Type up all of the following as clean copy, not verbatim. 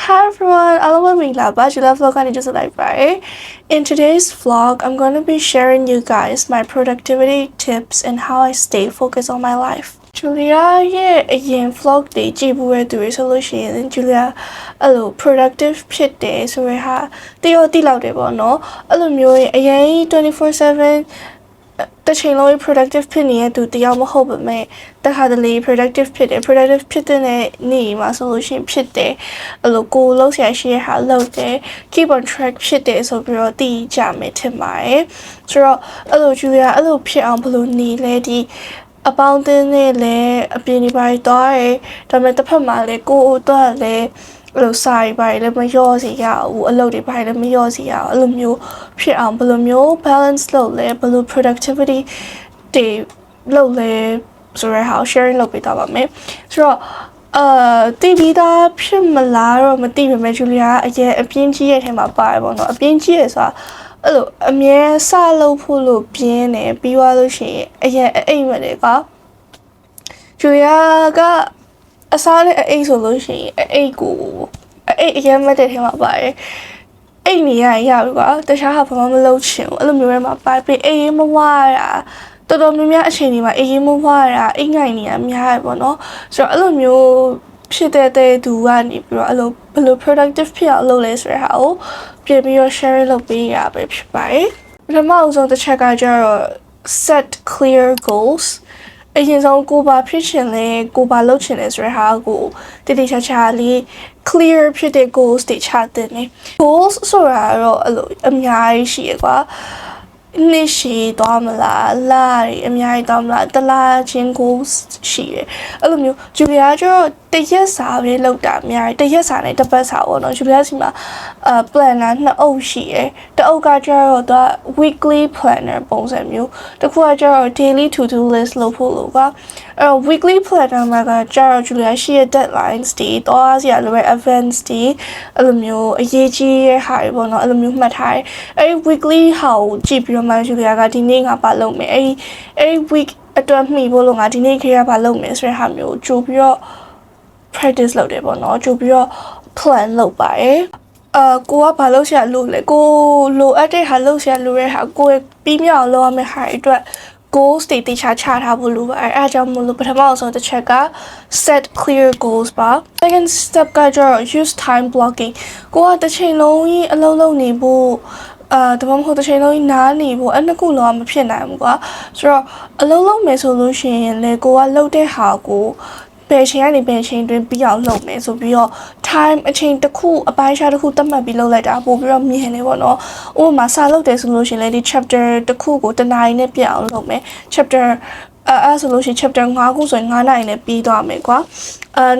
Hi everyone, Julia vlog and just like right. In today's vlog, I'm going to be sharing you guys my productivity tips and how I stay focused on my life. Julia again vlog day solution Julia productive pit day so we have the no 24/7တချိန်လုံး productive ဖြစ်နေတဲ့သူတယောက်မဟုတ်ပါမဲ့တခါတလေ productive ဖြစ်တယ် productive ဖြစ်တဲ့နေ့မှာဆိုလို့ရှိရင်ဖြစ်တယ်အဲ့လိုကိုလှုပ်ရှားရှိရဟာလှုပ်တယ် keep on track ဖြစ်တယ်ဆိုပြီးတော့တည်ကြမယ်ထင်ပါတယ်ဆိုတော့အဲ့လို Julia အဲ့လိုဖြစ်အောင်ဘယ်လိုနေလဲဒီအပေါင်းအသင်းနဲ့လည်းအပြင်ဒီပိုင်းသွားတယ်ဒါပေမဲ့တစ်ဖက်မှာလည်းကိုတော့လည်းလို့စာရီပိုင်းလည်းမလျော့စီရဘူးအလုပ်တွေပိုင်းလည်းမလျော့စီရအောင်အဲ့လိုမျိုးဖြစ်အောင်ဘယ်လိုမျိုး balance လုပ်လဲဘယ်လို productivity တွေလုပ်လဲဆိုရဟာ sharing လုပ်ပေးတော့ပါမယ်ဆိုတော့တီဗီသားဖြစ်မလားတော့မသိပေမဲ့ Julia အရင်အပြင်းကြီးရဲ့ထဲမှာပါတယ်ပေါ့နော်အပြင်းကြီးရဲ့ဆိုတာအဲ့လိုအမြဲစလုပ်ဖို့လို့ပြင်းတယ်ပြီးသွားလို့ရှိရင်အရင်အိမ်မက်တွေက Julia ကအစားနဲ့အိတ်ဆိုလို့ရှိရင်အိတ်ကိုအိတ်အရင်မတဲ့ထဲမှာပါတယ်အိတ်နေရပြီကွာတခြားဟာဘာမှမလုပ်ချင်ဘူးအဲ့လိုမျိုးတွေမှာပါပြီးအိတ်မဝါရတော်တော်များများအချိန်ဒီမှာအိတ်မဝါရအိတ်ငိုင်နေရများရပေါ့နော်ဆိုတော့အဲ့လိုမျိုးဖြစ်တဲ့သူကနေပြီးတော့အဲ့လိုဘယ်လို productive ဖြစ်အောင်လုပ်လဲဆိုတဲ့ဟာကိုပြင်ပြီးတော့ share လုပ်ပေးရပဲဖြစ်ပါတယ်ပထမအဆုံးတစ်ချက်ကကျတော့ set clear goalsအရင်ဆုံးကိုပါဖြစ်ချင်လဲကိုပါလုပ်ချင်လဲဆိုတဲ့ဟာကိုတတိချာချာလေး clear ဖြစ်တဲ့ goals တွေချတဲ့နေ goals ဆိုတာတော့အဲ့လိုအများကြီးရှိရကွာနေ့ရှိသွားမလားလာအများကြီးသွားမလားတလားချင်း goals ရှိရအဲ့လိုမျိုး Julia ကျတော့တရက်စာပဲလောက်တာအများကြီးတရက်စာနဲ့တစ်ပတ်စာပေါ့နော် Julia စီမှာplanner နှစ်အုပ်ရှိရတစ်အုပ်ကကျတော့သူ weekly planner ပုံစံမျိုးတစ်ခုကကျတော့ daily to do list လုပ်ဖို့လို့ကweekly planner မှာကကျတော့ Julia ရှိရ deadlines တွေတော့စီရလိုပဲ events တွေအဲ့လိုမျိုးအရေးကြီးတဲ့ဟာတွေပေါ့နော်အဲ့လိုမျိုးမှတ်ထားတယ်အဲ့ weekly ဟာကိုကြည့်ပြီးတော့မှ Julia ကဒီနေ့ငါပါလုပ်မယ်အဲ့ week အတွက်မှီဖို့လို့ငါဒီနေ့ခေတ်ကပါလုပ်မယ်ဆိုတဲ့ဟာမျိုးကြိုပြီးတော့ practice လုပ်တယ်ပေါ့နော်ကြိုပြီးတော့ plan လုပ်ပါတယ်ကိုကဘာလုပ်ရှာလို့လဲကိုလိုအပ်တဲ့ဟာလုပ်ရှာလို့ရတဲ့ဟာကိုပြီးမြောက်လုပ်ရမယ့်ဟာအတွက် goals တွေတိကျချထားဖို့လိုပါတယ်အဲအကြောင်းမို့လို့ပထမဆုံးတစ်ချက်က set clear goals ပါ second step ကကျတော့ use time blocking ကိုကတစ်ချိန်လုံးကြီးအလုပ်လုပ်နေဖို့တမမဟုတ်တစ်ချိန်လုံးနားနေဖို့အဲ့နှစ်ခုလုံးမဖြစ်နိုင်ဘူးကွာဆိုတော့အလုံးလုံးမယ်ဆိုလို့ရှိရင်လေကိုကလှုပ်တဲ့ဟာကိုဘယ်ချိန်ကနေဘယ်ချိန်တွင်ပြီးအောင်လုပ်မယ်ဆိုပြီးတော့ time အချိန်တစ်ခုအပိုင်းခြားတစ်ခုသတ်မှတ်ပြီးလုပ်လိုက်တာပို့ပြီးတော့မြင်နေပေါ့နော်ဥပမာစာလုပ်တယ်ဆိုလို့ရှိရင်လေဒီ chapter တစ်ခုကိုတစ်နာရီနဲ့ပြအောင်လုပ်မယ် chapter အဲ့ဆိုလို့ရှိရင် chapter 5ခုဆိုရင်9နာရီနဲ့ပြီးသွားမယ်ကွာ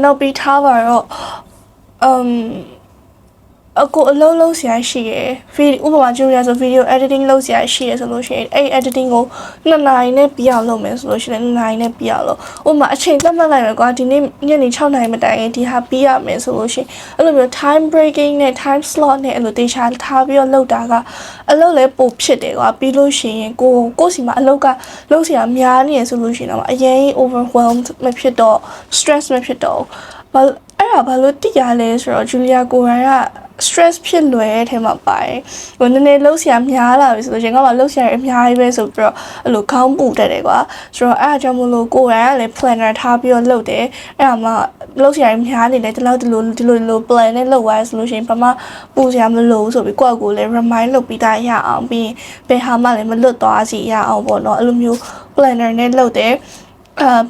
နောက်ပြီးထားပါတော့အကိုအလုံးလုံးဆရာရှိရယ်ဥပမာ Julia ဆို video editing လုပ်ဆရာရှိရယ်ဆိုလို့ရှိရင်အဲ့ editing ကို2နာရီနဲ့ပြီးအောင်လုပ်မယ်ဆိုလို့ရှိရင်2နာရီနဲ့ပြီးအောင်လုပ်ဥပမာအချိန်သတ်မှတ်လိုက်မယ်ကွာဒီနေ့ညနေ6နာရီမတိုင်ရင်ဒီဟာပြီးရမယ်ဆိုလို့ရှိရင်အဲ့လိုမျိုး time breaking နဲ့ time slot နဲ့အဲ့လိုတေချာထားပြီးတော့လုပ်တာကအလုပ်လည်းပိုဖြစ်တယ်ကွာပြီးလို့ရှိရင်ကိုစီမှာအလုပ်ကလုပ်ဆရာများနေရဆိုလို့ရှိရင်တော့အရင် overwhelmed မဖြစ်တော့ stress မဖြစ်တော့အဲ့ဒါဘာလို့တိရလဲဆိုတော့ Julia ကိုယ်ကstress ဖြစ်လွယ်တဲ့ထဲမှာပါတယ်ဟိုနည်းနည်းလှုပ်ရှားများလာပြီဆိုတော့ရင်ကမှလှုပ်ရှားရအများကြီးပဲဆိုပြီးတော့အဲ့လိုခေါင်းပူတတ်တယ်ကွာဆိုတော့အဲ့အကြောင်းမလို့ကိုယ်ကလည်း planner ထားပြီးတော့လုပ်တယ်အဲ့ဒါမှလှုပ်ရှားရများနေတယ်ဒီလို plan နဲ့လုပ်သွားဆိုလို့ရှိရင်ဘာမှပူစရာမလိုဆိုပြီးကိုယ့်ကိုယ်လည်း remind လုပ်ပြီးသားရအောင်ပြီးရင်ဘယ်ဟာမှလည်းမလွတ်သွားစီရအောင်ပေါ့နော်အဲ့လိုမျိုး planner နဲ့လုပ်တယ်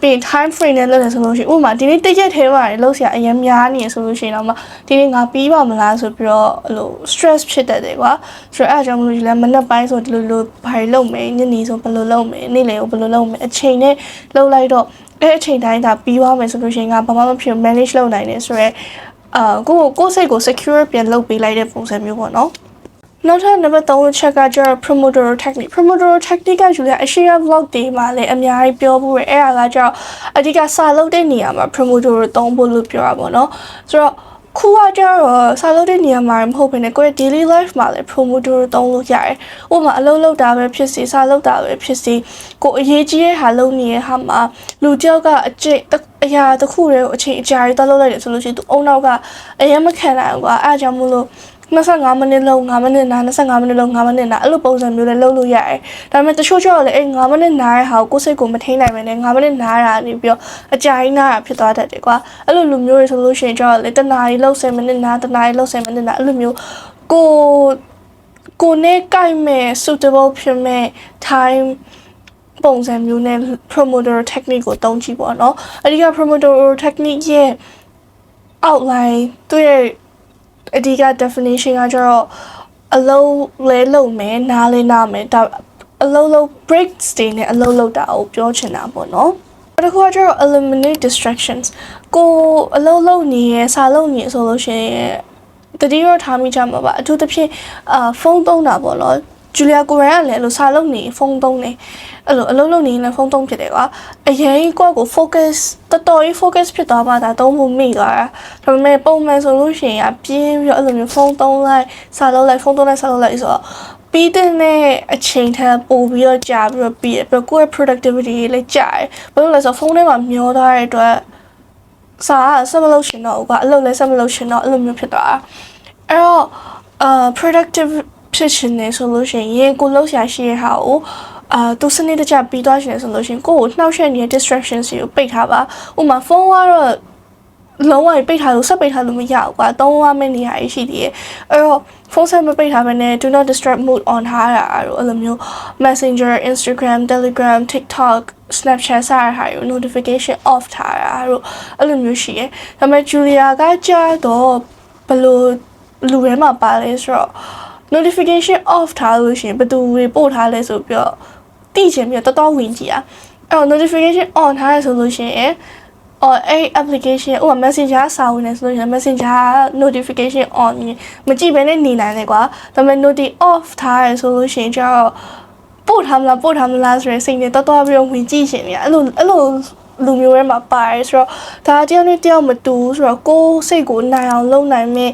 ပြီး time frame နဲ့လုပ်တယ်ဆိုလို့ရှိရင်ဥပမာဒီနေ့တစ်ရက်ထဲမှာလုပ်စရာအရင်များနေဆိုလို့ရှိရင်တော့မှဒီနေ့ငါပြီးပါမလားဆိုပြီးတော့အဲ့လို stress ဖြစ်တတ်တယ်ကွာဆိုတော့အဲ့အကြောင်းမလို့လည်းမနက်ပိုင်းဆိုဒီလိုဘာတွေလုပ်မယ်ညနေဆိုဘယ်လိုလုပ်မယ်နေ့လယ်ကိုဘယ်လိုလုပ်မယ်အချိန်နဲ့လုပ်လိုက်တော့အဲ့အချိန်တိုင်းဒါပြီးသွားမယ်ဆိုလို့ရှိရင်ငါဘာမှမဖြစ် manage လုပ်နိုင်တယ်ဆိုတော့ကိုစိတ်ကို secure ပြန်လုပ်ပေးလိုက်တဲ့ပုံစံမျိုးပေါ့နော်နောက်ထပ် number 3 ချက်ကကျတော့ Pomodoro technique က Julia အရှိရ vlog တွေမှာလည်းအများကြီးပြောဖို့ရအဲ့ဒါကကျတော့အဓိကစာလုပ်တဲ့နေရာမှာ Pomodoro သုံးဖို့လို့ပြောတာပေါ့နော်ဆိုတော့ ခုကကြတော့စာလုပ်တဲ့နေရာမှာမဟုတ်ဘဲနဲ့ကိုယ့်ရဲ့ daily life မှာလည်း promoter သုံးလို့ရတယ်။ဥပမာအလုပ်လုပ်တာပဲဖြစ်စီစာလုပ်တာပဲဖြစ်စီကိုအရေးကြီးတဲ့ဟာလုပ်နေတဲ့ဟာမှာလူတယောက်ကအရာတစ်ခုတည်းကိုအချိန်အကြာကြီးသွားလုပ်လိုက်တယ်ဆိုလို့ရှိရင်သူအုံနောက်ကအရင်မခံနိုင်ဘူးကွာအဲအကြောင်းမို့လို့25မိနစ်လုံး9မိနစ်နာ25မိနစ်လုံး9မိနစ်နာအဲ့လိုပုံစံမျိုးလည်းလုပ်လို့ရတယ်။ဒါပေမဲ့တချို့ကျတော့လည်းအဲ့9မိနစ်နားတဲ့ဟာကိုကိုယ်စိတ်ကိုမထိန်းနိုင်ပဲနဲ့9မိနစ်နားတာနေပြီးတော့အကြာကြီးနားတာဖြစ်သွားတတ်တယ်ကွာ။အဲ့လိုလူမျိုးတွေဆိုလို့ရှိရင်ကျတော့လေတနားရီလောက်10မိနစ်နားတနားရီလောက်10မိနစ်နားအဲ့လိုမျိုးကိုနဲ့ကိုက်မဲ့ suitable ဖြစ်မဲ့ time ပုံစံမျိုးနဲ့ promoter technique ကိုတုံးကြည့်ပေါ့နော်။အဓိက promoter technique ရဲ့ outline သူရဲ့အဓိက definition ကကျတော့အလုံးလဲလုံးမယ်နားလဲနားမယ်ဒါအလုံးလုံး breaks တွေနဲ့အလုံးလုံးတာကိုပြောချင်တာပေါ့နော်တခုကကျတော့ eliminate distractions ကိုအလုံးလုံးနေရစာလုံးနေဆိုလို့ရှိရင်တတိယထားမိကြမှာပါအထူးသဖြင့်ဖုန်းသုံးတာပေါ့နော်ဂျူလီယာကိုရန်ကလည်းအဲ့လိုစာလုံးနေဖုန်းသုံးနေအဲ့လိုအလုံးလုံးနေလည်းဖုန်းသုံးဖြစ်တယ်ကွာအရင်ကိုယ့်ကို focus တော်တော်ကြီး focus ဖြစ်သွားမှဒါသုံးဖို့မိသွားတာဒါပေမဲ့ပုံမှန်ဆိုလို့ရှိရင်ပြင်းပြီးတော့အဲ့လိုမျိုးဖုန်းသုံးလိုက်စာလုံးလိုက်ဖုန်းသုံးလိုက်စာလုံးလိုက်ဆိုတော့ပြီးတဲ့အချိန်ထက်ပိုပြီးတော့ကြာပြီးတော့ပြီးရကိုယ့်ရဲ့ productivity လည်းကြာတယ်ဘာလို့လဲဆိုတော့ဖုန်းထဲမှာမျောသွားတဲ့အတွက်စာဆက်မလုပ်ရှင်တော့ကွာအလုပ်လည်းဆက်မလုပ်ရှင်တော့အဲ့လိုမျိုးဖြစ်သွားတာအဲ့တော့productive ဖြစ်ရှင်နေဆိုလို့ရှိရင်ကိုလှုပ်ရှားရှိတဲ့ဟာကိုသူစနစ်တကျပြီးသွားရှင်ဆိုလို့ရှိရင်ကိုနှောက်ယှက်နေတဲ့ distractions တွေကိုပိတ်ထားပါဥပမာဖုန်းကတော့လုံးဝပိတ်ထားလို့ဆက်ပိတ်ထားလို့မရဘူးကွာ3မိနစ်နေရာရှိသေးတယ်အဲ့တော့ဖုန်းဆက်မပိတ်ထားဘဲနဲ့ do not disturb mode on ထားတာအဲ့လိုမျိုး Messenger Instagram Telegram TikTok Snapchat စတဲ့ဟာတွေကို notification off ထားတာအဲ့လိုမျိုးရှိတယ်ဒါပေမဲ့ Julia ကကြာတော့ဘလို့လူထဲမှာပါလဲဆိုတော့ notification off ထားလို့ရှိရင်ဘယ်သူတွေပို့ထားလဲဆိုပြီးတော့သိချင်ပြီးတော့တော်ဝင်ကြည့်အဲ့တော့ notification on ထားရဆိုလို့ရှိရင်အဲ့ application ဥပမာ Messenger စာဝင်နေဆိုလို့ရှိရင် Messenger notification on မကြည့်ဘဲနဲ့နေနိုင်တယ်ကွာဒါပေမဲ့ noti off ထားရဆိုလို့ရှိရင်ကျတော့ပို့ထားမလားဆိုရင်စိတ်နဲ့တော်ပြီးတော့ဝင်ကြည့်ရှင်နေအဲ့လိုလူမျိုးတွေမှာပါတယ်ဆိုတော့ဒါတယောက်နဲ့တယောက်မတူဆိုတော့ကိုယ်စိတ်ကိုနိုင်အောင်လုပ်နိုင်မဲ့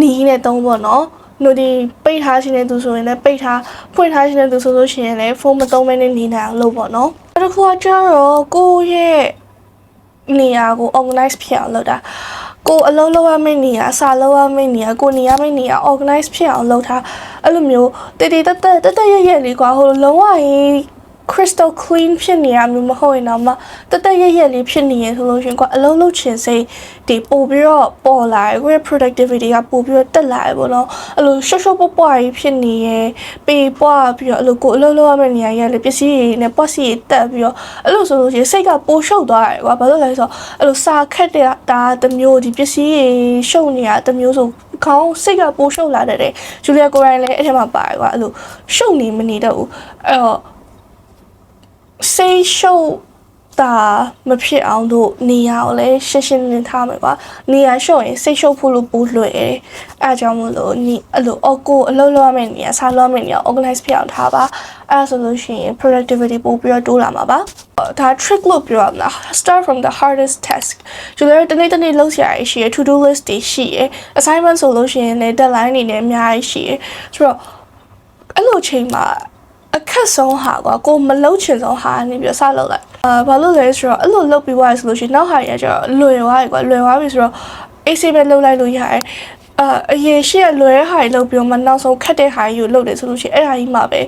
နီးနဲ့တုံးပေါ့နော်noti ပိတ်ထားခြင်းတဲ့သူဆိုရင်လည်းပိတ်ထားဖွင့်ထားခြင်းတဲ့သူဆိုလို့ရှိရင်လည်းဖုန်းမသုံးဘဲနဲ့နေနိုင်အောင်လုပ်ပေါ့နော်အဲ့ဒါကကျတော့ကိုယ့်ရဲ့နေရာကို organize ဖြစ်အောင်လုပ်တာကိုအလုံးလုံးရမယ့်နေရာစာလုံးရမယ့်နေရာကိုနေရမယ့်နေရာ organize ဖြစ်အောင်လုပ်ထားအဲ့လိုမျိုးတည်ရက်လေးကွာဟိုလုံးဝရင် crystal clean ဖြစ်နေရမျိုးမဟုတ်ရင်တော့မှတရက်လေးဖြစ်နေရဆိုလို့ရှင်ကွာအလုံးလုံးချင်စိတ်ဒီပို့ပြီးတော့ပေါ်လာကိုယ့် productivity ကပို့ပြီးတော့တက်လာတယ်ပေါ့နော်အဲ့လိုရှော့ပွားကြီးဖြစ်နေရပေးပွားပြီးတော့အဲ့လိုကိုအလုံးလုံးရမယ့်နေရာကြီးလည်းပစ္စည်းတွေနဲ့ပွားစီတက်ပြီးတော့အဲ့လိုဆိုလို့ရှင်စိတ်ကပိုရှုပ်သွားတယ်ကွာဘာလို့လဲဆိုတော့အဲ့လိုစာခက်တဲ့ဒါတမျိုးဒီပစ္စည်းတွေရှုပ်နေတာတမျိုးဆိုခေါင်းစိတ်ကပိုရှုပ်လာတဲ့ဂျူလီယာကိုရိုင်းလည်းအဲ့ထက်မှာပါတယ်ကွာအဲ့လိုရှုပ်နေမနေတော့ဘူးအဲ့တော့စိတ်ရှုပ်တာမဖြစ်အောင်တို့နေရာကိုလည်းရှင်းလင်းထားမယ်ကွာနေရာရှုပ်ရင်စိတ်ရှုပ်ဖို့လို့ပို့လွယ်တယ်အဲအကြောင်းမလို့အဲ့လိုကိုအလုပ်လုပ်ရမယ့်နေရာစားလုပ်ရမယ့်နေရာ organize ဖြစ်အောင်ထားပါအဲဆိုလို့ရှိရင် productivity ပို့ပြီးတော့တိုးလာမှာပါဒါ trick လို့ပြောရမလား start from the hardest task ကျတော့တနေ့လုပ်စရာရှိရ to do list တွေရှိရ assignment ဆိုလို့ရှိရင်လည်း deadline တွေနဲ့အများကြီးရှိရဆိုတော့အဲ့လိုချိန်မှာအခက်ဆုံးဟာကိုမလုပ်ချင်ဆုံးဟာနေပြီးစလုပ်လိုက်ဘာလို့လဲဆိုတော့အဲ့လိုလုပ်ပြီးသွားရဆိုလို့ရှိရင်နောက်ဟာရကျတော့လွယ်သွားပြီဆိုတော့ AC ပဲလုပ်လိုက်လို့ရတယ်အရင်ရှိရလွယ်တဲ့ဟာကြီးလုပ်ပြီးတော့မှနောက်ဆုံးခက်တဲ့ဟာကြီးကိုလုပ်တယ်ဆိုလို့ရှိရင်အဲ့ဟာကြီးမှာပဲ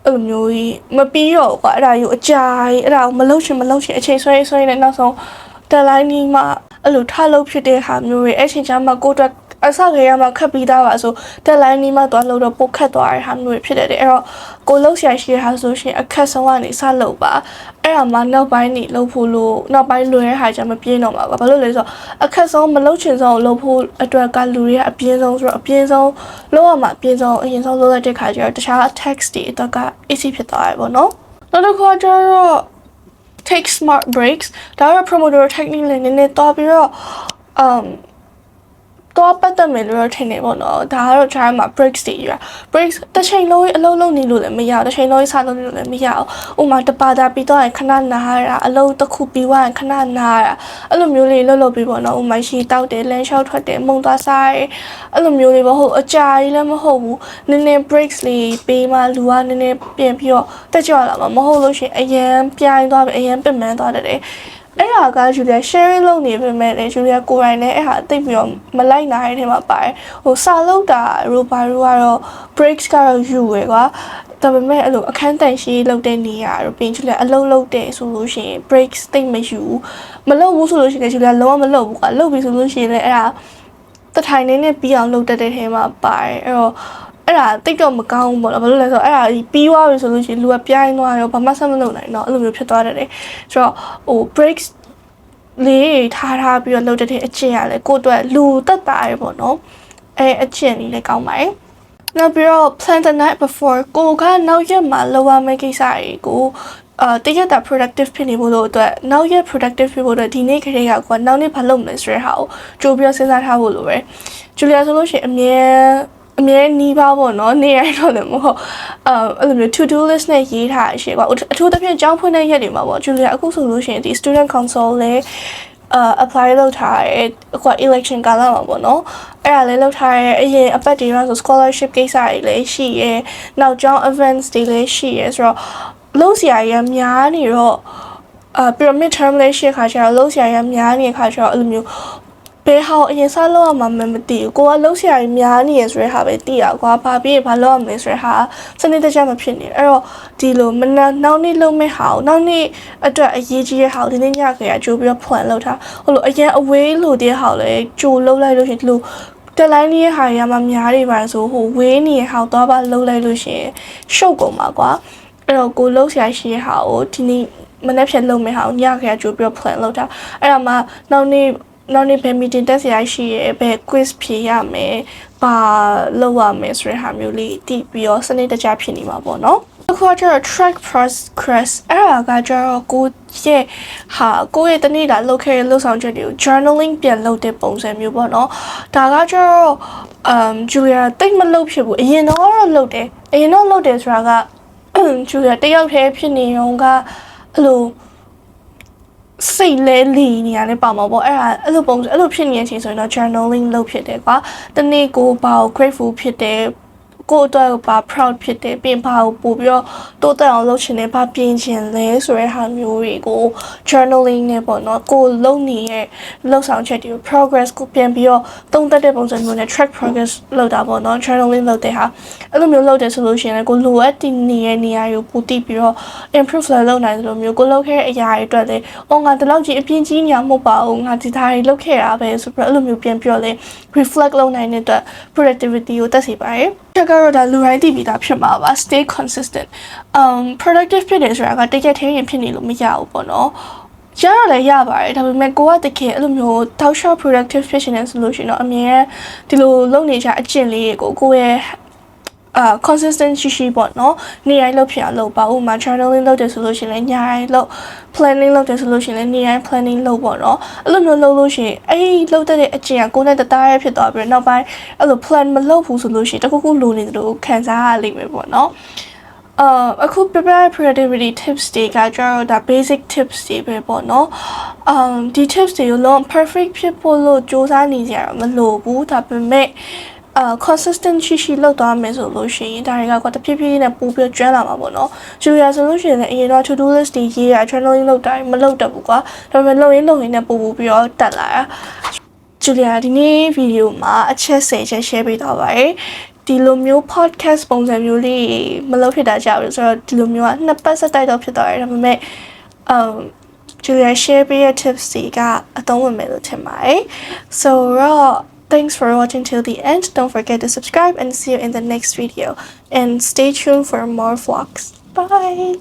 အဲ့လိုမျိုးကြီးမပြီးတော့ကွာအဲ့ဒါကြီးကိုအကြာကြီးအဲ့ဒါကိုမလုပ်ချင်အချိန်ဆွဲနဲ့နောက်ဆုံး deadline ကြီးမှာအဲ့လိုထားလုပ်ဖြစ်တဲ့ဟာမျိုးတွေအဲ့ချိန်ကျမှကိုအတွက်အစကရမှာခက်ပြီးသားပါဆို deadline นี้မှာသွားလို့တော့ပိုခက်သွားတဲ့ဟာမျိုးဖြစ်တယ်အဲ့တော့ကိုလှုပ်ရှားရှိတဲ့ဟာဆိုရှင်အခက်ဆုံးကနေစလုပ်ပါအဲ့ဒါမှနောက်ပိုင်းနေလှုပ်ဖို့လို့နောက်ပိုင်းလွယ်တဲ့ဟာကြမပြင်းတော့မှာပါဘာလို့လဲဆိုတော့အခက်ဆုံးမလှုပ်ချင်ဆုံးလှုပ်ဖို့အတွက်ကလူတွေကအပြင်းဆုံးဆိုတော့အပြင်းဆုံးလှုပ်ရမှာအပြင်းဆုံးအရင်ဆုံးလှုပ်လိုက်တဲ့ခါကျတော့တခြား text တွေအတွက်က easy ဖြစ်သွားတယ်ပေါ့နော်နောက်တစ်ခါကျတော့ take smart breaks ဒါက promoter technique လေးနည်းနည်းတော့ပြီးတော့ တော့ပတ်သက်မယ်လို့ထင်နေပေါ့နော်ဒါကတော့ try မှာ breaks တွေရ breaks တစ်ချိန်လုံးအလုံးလုံးနေလို့လည်းမရဘူးတစ်ချိန်လုံးစားလို့လည်းမရဘူးဥမာတပါတာပြီးတော့ခဏနားရအလုံးတစ်ခုပြီးသွားရင်ခဏနားရအဲ့လိုမျိုးလေးလှုပ်လှုပ်ပြီးပေါ့နော်ဥမာရှီတောက်တယ်လမ်းလျှောက်ထွက်တယ်မုံသွားစားရအဲ့လိုမျိုးလေးပေါ့ဟုတ်အကြာကြီးလည်းမဟုတ်ဘူးနည်းနည်း breaks လေးပေးမှလူကနည်းနည်းပြင်ပြီးတော့တက်ကြွလာမှာမဟုတ်လို့ရှိရင်အရန်ပြိုင်းသွားပြီအရန်ပင်ပန်းသွားတယ်အဲ့ဒါကဂျူလီယာ sharing လုပ်နေပေမဲ့လည်းဂျူလီယာကိုယ်တိုင်လည်းအဲ့ဟာသိပြီးတော့မလိုက်နိုင်တဲ့ထဲမှာပါတယ်ဟိုစာလုပ်တာရိုဘာရိုကတော့ breaks ကတော့ယူရယ်ကွာဒါပေမဲ့အဲ့လိုအခန်းတန်ရှိလုပ်တဲ့နေရာတော့ပြင်ဂျူလီယာအလုပ်လုပ်တယ်ဆိုလို့ရှိရင် breaks သိမယူမလုပ်ဘူးဆိုလို့ရှိရင်ဂျူလီယာလုံးဝမလုပ်ဘူးကွာလုပ်ပြီဆိုလို့ရှိရင်လည်းအဲ့ဒါတထိုင်နေပြီးအောင်လုပ်တတ်တဲ့ထဲမှာပါတယ်အဲ့တော့အဲ့ဒါတိတ်တော့မကောင်းဘူးပေါ့နော်ဘာလို့လဲဆိုတော့အဲ့ဒါပြီးသွားပြီဆိုလို့ရှိရင်လူကပြိုင်းသွားရောဘာမှဆက်မလုပ်နိုင်တော့အဲ့လိုမျိုးဖြစ်သွားတယ်ဆိုတော့ဟို breaks လေးထားပြီးတော့လုပ်တဲ့အကျင့်ရလဲကိုယ့်အတွက်လူတက်တာရပေါ့နော်အဲ့အကျင့်လေးလည်းကောင်းပါတယ်နောက်ပြီးတော့ plan the night before ကိုကနောက်ရက်မှာလုပ်ရမယ့်ကိစ္စတွေကိုတရက်တာ productive ဖြစ်နေဖို့လို့အတွက်နောက်ရက် productive ဖြစ်ဖို့အတွက်ဒီနေ့ခရေကကိုနောက်နေ့ဘာလုပ်မလဲဆိုတဲ့ဟာကိုကြိုးပြီးစဉ်းစားထားဖို့လိုပဲဂျူလီယာဆိုလို့ရှိရင်အမြဲနီးပါပေါ့နော်နေရတော့လည်းမဟုတ်အဲ့လိုမျိုး to do list နဲ့ရေးထားရရှိကွာအထူးသဖြင့်ကြောင်းဖွင့်တဲ့ရက်တွေမှာပေါ့ဂျူလီယာအခုဆိုလို့ရှိရင်ဒီ student council လဲapply လုပ်ထားရဲကွာ election ကာလမှာပေါ့နော်အဲ့ဒါလည်းလုပ်ထားရဲအရင်အပတ်တွေမှာဆို scholarship ကိစ္စတွေလည်းရှိရဲနောက်ကျောင်း events တွေလည်းရှိရဲဆိုတော့လုံးစရာရများနေတော့pyramid term လေးရှိခါကျတော့လုံးစရာရများနေခါကျတော့အဲ့လိုမျိုးဘယ်ဟာအရင်စလုပ်ရမှာမသိဘူးကိုကလုံးစရာများနေရဆိုတဲ့ဟာပဲသိရကွာဘာပြီးဘာလုပ်ရမလဲဆိုတဲ့ဟာစနစ်တကျမဖြစ်နေအဲ့တော့ဒီလိုမနောက်နေ့လုပ်မဲ့ဟာနောက်နေ့အတွက်အရေးကြီးတဲ့ဟာဒီနေ့ညခရကြိုးပြီးတော့ဖွင့်လုပ်ထားဟိုလိုအရင်အဝေးလို့တဲ့ဟာလေကြိုလုပ်လိုက်လို့ရှိရင်ဒီလိုတက်လိုင်းလေးဟာရမှာများနေပါဆိုဟိုဝေးနေဟာတော့ပါလုပ်လိုက်လို့ရှိရင်ရှုပ်ကုန်ပါကွာအဲ့တော့ကိုလုံးစရာရှိတဲ့ဟာကိုဒီနေ့မနေ့ဖြတ်လုပ်မဲ့ဟာညခရကြိုးပြီးတော့ဖွင့်လုပ်ထားအဲ့ဒါမှနောက်နေ့ဘယ် meeting တက်စရာရှိရဲဘယ် quiz ဖြေရမယ်ဘာလုပ်ရမယ်ဆိုတဲ့ဟာမျိုးလေးတည်ပြီးတော့စနစ်တကျဖြစ်နေမှာပေါ့နော်အခုကျတော့ track progress အဲ့ဒါကကျတော့ကိုရဲ့တနေ့တာလုပ်ခဲ့တဲ့လုပ်ဆောင်ချက်တွေကို journaling ပြန်လုပ်တဲ့ပုံစံမျိုးပေါ့နော်ဒါကကျတော့ဂျူလီယာတိတ်မလုပ်ဖြစ်ဘူးအရင်တော့လုပ်တယ်ဆိုတာကဂျူလီယာတယောက်တည်းဖြစ်နေတော့ကအဲ့လိုစိတ်လဲလီနေရတယ်ပေါ့မှာပေါ့အဲ့လိုပုံစံအဲ့လိုဖြစ်နေတဲ့အချိန်ဆိုရင်တော့ journaling လုပ်ဖြစ်တယ်ကွာတနေ့ကိုဘာကို grateful ဖြစ်တယ်ကိုယ့်အတွက်ဘာ proud ဖြစ်တယ်ပြင်ဘာကိုပို့ပြီးတော့တိုးတက်အောင်လုပ်ချင်တယ်ဘာပြင်ချင်လဲဆိုတဲ့ဟာမျိုးတွေကို journaling နဲ့ပေါ့နော်ကိုလုပ်နေတဲ့လုပ်ဆောင်ချက်တွေကို progress ကိုပြန်ပြီးတော့သုံးသပ်တဲ့ပုံစံမျိုးနဲ့ track progress လုပ်တာပေါ့နော် journaling လုပ်တဲ့ဟာအဲ့လိုမျိုးလုပ်တယ်ဆိုလို့ရှိရင်ကိုလိုအပ်တဲ့နေရာကိုပို့တိပြီးတော့ improve လုပ်နိုင်တယ်လို့မျိုးကိုလုပ်ခဲ့တဲ့အရာတွေအတွက်လေငါဒီလောက်ကြီးအပြင်းကြီးညာမဟုတ်ပါဘူးငါဒီသားတွေလုပ်ခဲ့တာပဲဆိုပြီးအဲ့လိုမျိုးပြန်ပြီးတော့လေ reflect လုပ်နိုင်တဲ့အတွက် productivity ကိုတက်စေပါတယ်ကတော့ဒါလူတိုင်းသိပြီးသားဖြစ်မှာပါ stay consistent productive ဖြစ်တယ်ဆိုတာကတကယ်ထဲရင်ဖြစ်နေလို့မရဘူးပေါ့နော်ရတော့လည်းရပါတယ်ဒါပေမဲ့ကိုကတကယ်အဲ့လိုမျိုးတောက်လျှောက် productive ဖြစ်နေဆိုလို့ရှိရင်တော့အမြဲဒီလိုလုပ်နေကြအကျင့်လေးကိုရဲ့consistent ရှိပေါ့နော်နေ့တိုင်းလုပ်ဖြစ်အောင်လုပ်ပါဥမာ journaling လုပ်တယ်ဆိုလို့ရှိရင်လည်းညတိုင်းလုပ် planning လုပ်တယ်ဆိုလို့ရှိရင်လည်းနေ့တိုင်း planning လုပ်ပေါ့နော်အဲ့လိုမျိုးလုပ်လို့ရှိရင်လုပ်တဲ့အကျင့်ကကိုယ်နဲ့တသားရဖြစ်သွားပြီးနောက်ပိုင်းအဲ့လို plan မလုပ်ဘူးဆိုလို့ရှိရင်တခုခုလိုနေတယ်လို့ခံစားရလိမ့်မယ်ပေါ့နော်အခု prepare productivity tips တွေကကျတော့ဒါ basic tips တွေပဲပေါ့နော်ဒီ tips တွေကိုလုံး perfect ဖြစ်ဖို့လို့စူးစမ်းနေကြရမလို့ဘူးဒါပေမဲ့consistent ရှိလောက်သွားမယ်ဆိုလို့ရှိရင်ဒါတွေကတဖြည်းဖြည်းနဲ့ပို့ပြီးကျွမ်းလာမှာပေါ့နော်ဂျူလီယာဆိုလို့ရှိရင်လည်းအရင်တော့ to do list တွေရေးရ journaling လုပ်တာမလုပ်တတ်ဘူးကွာဒါပေမဲ့လုပ်ရင်းနဲ့ပို့ပြီးတော့တက်လာတာဂျူလီယာဒီနေ့ဗီဒီယိုမှာအချက်10ချက် share ပေးသွားပါတယ်ဒီလိုမျိုး podcast ပုံစံမျိုးလေးမလုပ်ဖြစ်တာကြောက်လို့ဆိုတော့ဒီလိုမျိုးကနှစ်ပတ်ဆက်တိုက်တော့ဖြစ်သွားတယ်ဒါပေမဲ့ဂျူလီယာ share ပေးတဲ့ tips တွေကအသုံးဝင်မယ်လို့ထင်ပါတယ် so thanks for watching till the end. Don't forget to subscribe and see you in the next video. And stay tuned for more vlogs. Bye!